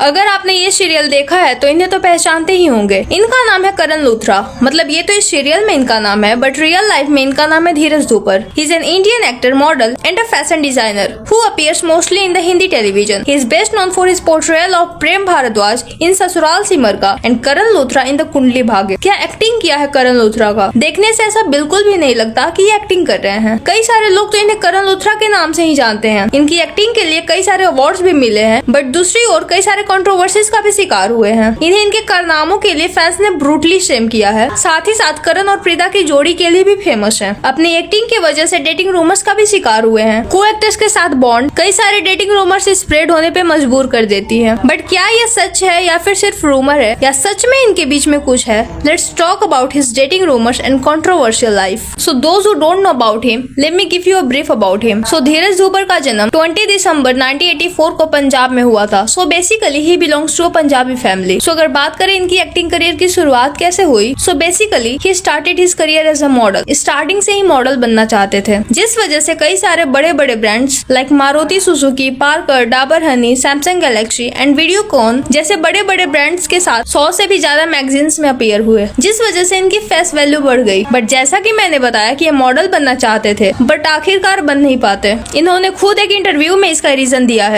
अगर आपने ये सीरियल देखा है तो इन्हें तो पहचानते ही होंगे। इनका नाम है करण लूथरा। मतलब ये तो इस सीरियल में इनका नाम है, बट रियल लाइफ में इनका नाम है Dheeraj Dhoopar. He is an Indian actor, model and a fashion designer who appears mostly in the Hindi television. He is best known for his portrayal of Prem Bhardwaj in Sasural Simar Ka and Karan Luthra in the Kundali Bhagya. क्या acting किया है करण लूथरा का। देखने से ऐसा बिल्कुल भी नहीं लगता कि ये एक्टिंग कर रहे हैं। कई सारे लोग तो इन्हें करण लूथरा के नाम से ही जानते हैं। इनकी एक्टिंग के लिए कई सारे अवार्ड्स भी मिले हैं, बट दूसरी ओर कई सारे कंट्रोवर्सीज का भी शिकार हुए हैं। इन्हें इनके कारनामों के लिए फैंस ने ब्रूटली शेम किया है। साथ ही साथ करण और प्रीता की जोड़ी के लिए भी फेमस है। अपनी एक्टिंग की वजह से डेटिंग रूमर्स का भी शिकार हुए हैं। को एक्टर्स के साथ बॉन्ड कई सारे डेटिंग रूमर्स स्प्रेड होने पे मजबूर कर देती है। बट क्या ये सच है या फिर सिर्फ रूमर है, या सच में इनके बीच में कुछ है? Let's talk about his dating rumours and controversial life. So those who don't know about him, let me give you a brief about him. So Dheeraj Dhoopar का जन्म 20 दिसंबर 1984 को पंजाब में हुआ था। So basically he belongs to a Punjabi family. So अगर बात करें इनकी एक्टिंग करियर की शुरुआत कैसे हुई, so basically he started his career as a model. Starting से ही मॉडल बनना चाहते थे, जिस वजह से कई सारे बड़े बड़े brands like Maruti Suzuki, Parker, Dabur Honey, Samsung Galaxy and Videocon जैसे बड़े बड़े ब्रांड्स के साथ 100 से भी ज्यादा मैगजीन्स में अपीयर हुए, जिस वजह से इनकी फेस वैल्यू बढ़ गई। बट जैसा कि मैंने बताया कि ये मॉडल बनना चाहते थे, बट आखिरकार बन नहीं पाते। इन्होंने खुद एक इंटरव्यू में इसका रीजन दिया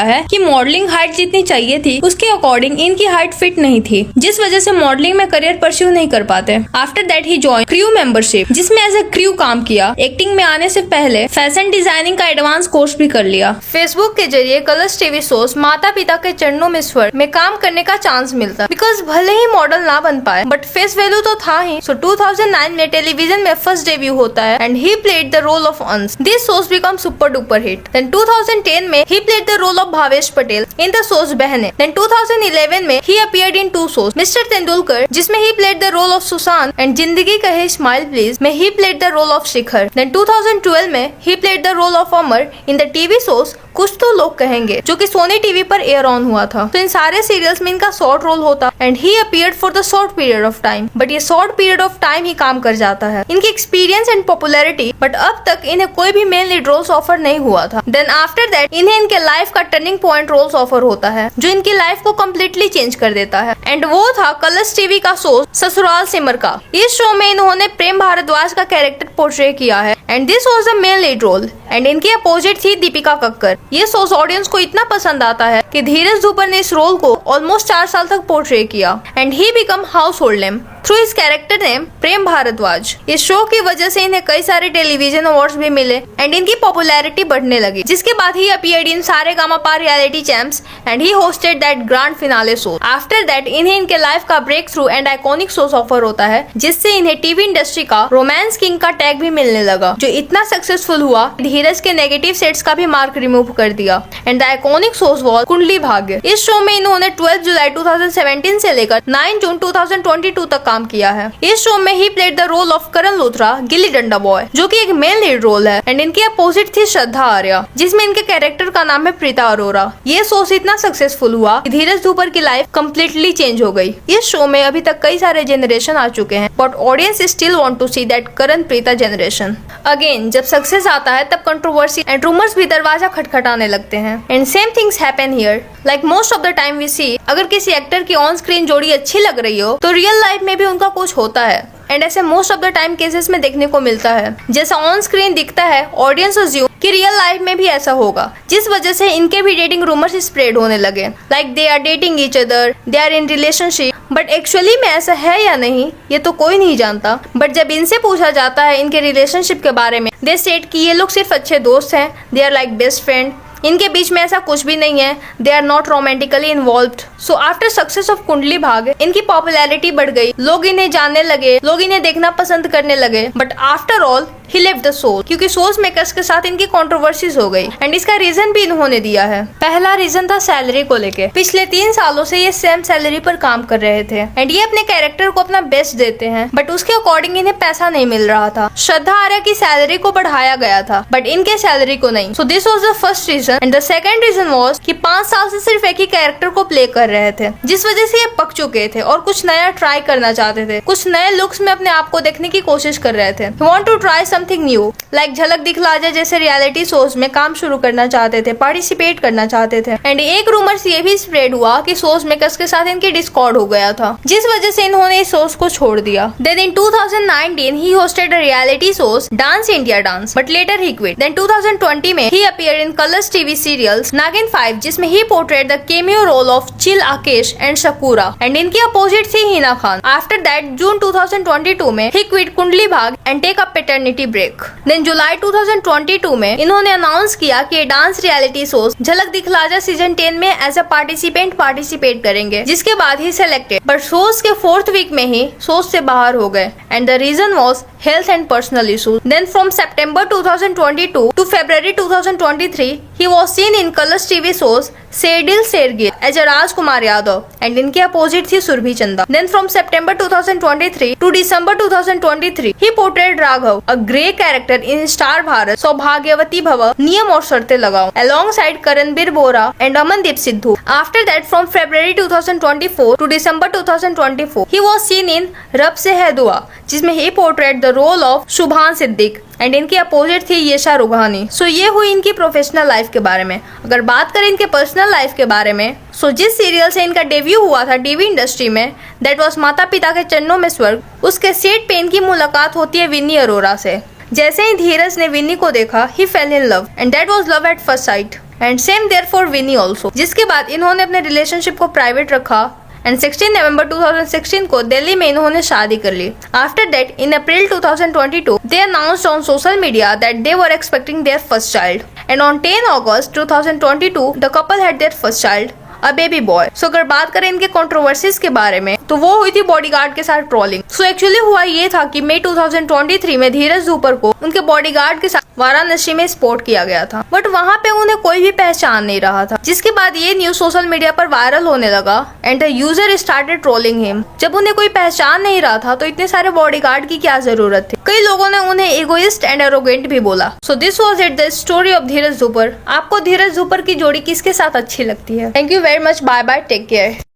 है कि मॉडलिंग हाइट जितनी चाहिए थी उसके अकॉर्डिंग इनकी हाइट फिट नहीं थी, जिस वजह से मॉडलिंग में करियर परस्यू नहीं कर पाते। After that he join crew membership, जिसमें एज ए क्रू काम किया। एक्टिंग में आने से पहले फैशन डिजाइनिंग का एडवांस कोर्स भी कर लिया। फेसबुक के जरिए कलर्स टीवी शोज माता पिता के चरणों में स्वर में काम करने का चांस मिलता, बिकॉज भले ही मॉडल ना बन पाए बट फेस वैल्यू तो था ही। सो 2009 में टेलीविजन में फर्स्ट डेब्यू होता है and he played the role of Ansh. This shows become super duper hit. Then 2010 में he played the role of Bhavesh Patel in the shows Behne. Then 2011 में he appeared in 2 shows, mister Tendulkar जिसमें he played the role of Sushant and Zindagi Kahe smile please में he played the role of Shikhar. Then 2012 में he played the role of Amar in the TV shows कुछ तो लोग कहेंगे, जो कि सोनी टीवी पर एयर ऑन हुआ था। तो इन सारे सीरियल्स में इनका शॉर्ट रोल होता and he appeared for the short period of time. But ये शॉर्ट पीरियड ऑफ टाइम ही काम कर जाता है। इनकी एक्सपीरियंस एंड पॉपुलैरिटी, बट अब तक इन्हें कोई भी मेन लीड रोल्स ऑफर नहीं हुआ था। देन आफ्टर दैट इन्हें इनके लाइफ का टर्निंग पॉइंट रोल्स ऑफर होता है, जो इनकी लाइफ को कम्प्लीटली चेंज कर देता है। एंड वो था कलर्स टीवी का शो ससुराल सिमर का। इस शो में इन्होंने प्रेम भारद्वाज का कैरेक्टर पोर्ट्रे किया है and this was the main lead role. And इनकी अपोजिट थी दीपिका कक्कर। ये शो ऑडियंस को इतना पसंद आता है कि धीरज धूपर ने इस रोल को ऑलमोस्ट 4 साल तक पोर्ट्रे किया and he become household name through his character name Prem Bhardwaj. इस शो की वजह से इन्हें कई सारे टेलीविजन अवार्ड्स भी मिले एंड इनकी पॉपुलैरिटी बढ़ने लगी, जिसके बाद ही appeared in Sa Re Ga Ma Pa reality champs and he hosted that grand finale show. After that इन्हें इनके लाइफ का break through and iconic shows offer होता है, जिससे इन्हें टीवी इंडस्ट्री का रोमांस किंग का टैग भी मिलने लगा, जो इतना सक्सेसफुल हुआ धीरज के नेगेटिव सेट्स का भी मार्क रिमूव कर दिया। And the iconic shows was Kundali Bhagya. इस शो में इन्होंने 12 जुलाई 2017 से लेकर 9 जून 2022 तक काम किया है। इस शो में he played the role of Karan Luthra, gilli danda boy, जो कि एक मेन लीड रोल है। एंड इनकी अपोजिट थी श्रद्धा आर्या, जिसमें इनके कैरेक्टर का नाम है प्रीता अरोरा। ये शो इतना सक्सेसफुल हुआ कि धीरज धूपर की लाइफ कम्प्लीटली चेंज हो गई। इस शो में अभी तक कई सारे जनरेशन आ चुके हैं, but audience still want to see that Karan Preeta generation. Again जब सक्सेस आता है तब कंट्रोवर्सी एंड रूमर्स भी दरवाजा खटखटाने लगते हैं। And same things happen here. Like most of the time we see, अगर किसी एक्टर की ऑन स्क्रीन जोड़ी अच्छी लग रही हो तो रियल लाइफ में भी उनका कुछ होता है। एंड ऐसे most of the time cases में देखने को मिलता है। जैसा ऑन स्क्रीन दिखता है ऑडियंस अज्यूम कि रियल लाइफ में भी ऐसा होगा, जिस वजह से इनके भी डेटिंग रूमर्स स्प्रेड होने लगे। Like they are dating each other, they are in relationship, but actually में ऐसा है या नहीं ये तो कोई नहीं जानता। बट जब इनसे पूछा जाता है इनके रिलेशनशिप के बारे में, दे सेड कि ये लोग सिर्फ अच्छे दोस्त हैं, they are like best friend. इनके बीच में ऐसा कुछ भी नहीं है, they are not romantically involved. So after success of Kundali Bhagya इनकी पॉपुलैरिटी बढ़ गई, लोग इन्हें जानने लगे, लोग इन्हें देखना पसंद करने लगे। But after all he left the show, क्योंकि शोज मेकर्स के साथ इनकी कंट्रोवर्सीज हो गई। एंड इसका रीजन भी इन्होंने दिया है। पहला रीजन था सैलरी को लेके। पिछले 3 सालों से ये सेम सैलरी पर काम कर रहे थे एंड ये अपने कैरेक्टर को अपना बेस्ट देते हैं, बट उसके अकॉर्डिंग इन्हें पैसा नहीं मिल रहा था। श्रद्धा आर्या की सैलरी को बढ़ाया गया था बट इनके सैलरी को नहीं। So this was the first reason. And the second reason was कि 5 साल से सिर्फ एक ही कैरेक्टर को प्ले कर रहे थे, जिस वजह से ये पक चुके थे और कुछ नया ट्राई करना चाहते थे। कुछ नए लुक्स में अपने आप को देखने की कोशिश कर रहे थे। Want to try something new, like Jhalak Dikhhla जा जैसे रियलिटी शोज में काम शुरू करना चाहते थे, पार्टिसिपेट करना चाहते थे। एंड एक रूमर्स ये भी स्प्रेड हुआ कि शोज मेकर्स के साथ इनकी डिस्कॉर्ड हो गया था, जिस वजह से इन्होंने इस शोज को छोड़ दिया। Then in 2019 he hosted a reality shows Dance India Dance, but later he quit. Then 2020 में he appeared in Colors TV serials Naagin 5, जिसमें he portrait the cameo role of चिल आकेश एंड शकूरा, एंड इनकी अपोजिट थी Hina Khan. After that June 2022 में he quit Kundali Bhagya and take a paternity break. Then July 2022 में इन्होंने अनाउंस किया कि डांस रियलिटी शोज झलक दिखला जा सीजन 10 में एज अ पार्टिसिपेंट पार्टिसिपेट करेंगे, जिसके बाद ही सिलेक्टेड, बट शोज के 4th वीक में ही शोज से बाहर हो गए, and the reason was health and personal issues. Then from September 2022 to February 2023, he was seen in colors TV shows Sedil Sergil as a Rajkumar Yadav, and इनके opposite थी सुरभि चंदा. Then from September 2023 to December 2023, he portrayed Raghav, a grey character in Star Bharat, सौभाग्यवती भव, नियम और शर्तें लगाओ, alongside Karanbir Bora and Amandeep Sidhu. After that, from February 2024 to December 2024, he was seen in रब से है दुआ, जिसमें he portrayed the role of Shubhaan Siddiqui, and इनकी अपोजिट थी येशा रुघानी। सो ये हुई इनकी प्रोफेशनल लाइफ के बारे में। अगर बात करें इनके पर्सनल लाइफ के बारे में, सो जिस सीरियल से इनका डेब्यू हुआ था टीवी इंडस्ट्री में, दैट वाज माता पिता के चरणों में स्वर्ग, उसके सेट पे इनकी मुलाकात होती है विन्नी अरोरा से। जैसे ही धीरज ने विन्नी को देखा, he fell in love, and that was love at first sight, and same there for Vinny also. जिसके बाद इन्होंने अपने रिलेशनशिप को प्राइवेट रखा, एंड 16 नवंबर 2016 को दिल्ली में इन्होंने शादी कर ली। After that in April 2022 they announced on social media that they were expecting their first child, and on 10 August 2022 the couple had their first child, a baby boy. So अगर बात करें इनके कंट्रोवर्सीज के बारे में, तो वो हुई थी बॉडीगार्ड के साथ ट्रोलिंग। सो एक्चुअली हुआ ये था कि मई 2023 में धीरज धूपर को उनके बॉडीगार्ड के साथ वाराणसी में स्पॉट किया गया था, बट वहाँ पे उन्हें कोई भी पहचान नहीं रहा था। जिसके बाद ये न्यूज सोशल मीडिया पर वायरल होने लगा, and the user started trolling him. जब उन्हें कोई पहचान नहीं रहा था, तो इतने सारे बॉडीगार्ड की क्या जरूरत थी। कई लोगों ने उन्हें इगोइस्ट एंड एरोगेंट भी बोला। So this was it, the story of Dheeraj Dhoopar. आपको धीरज धूपर की जोड़ी किसके साथ अच्छी लगती है? Thank you very much, bye bye, take care.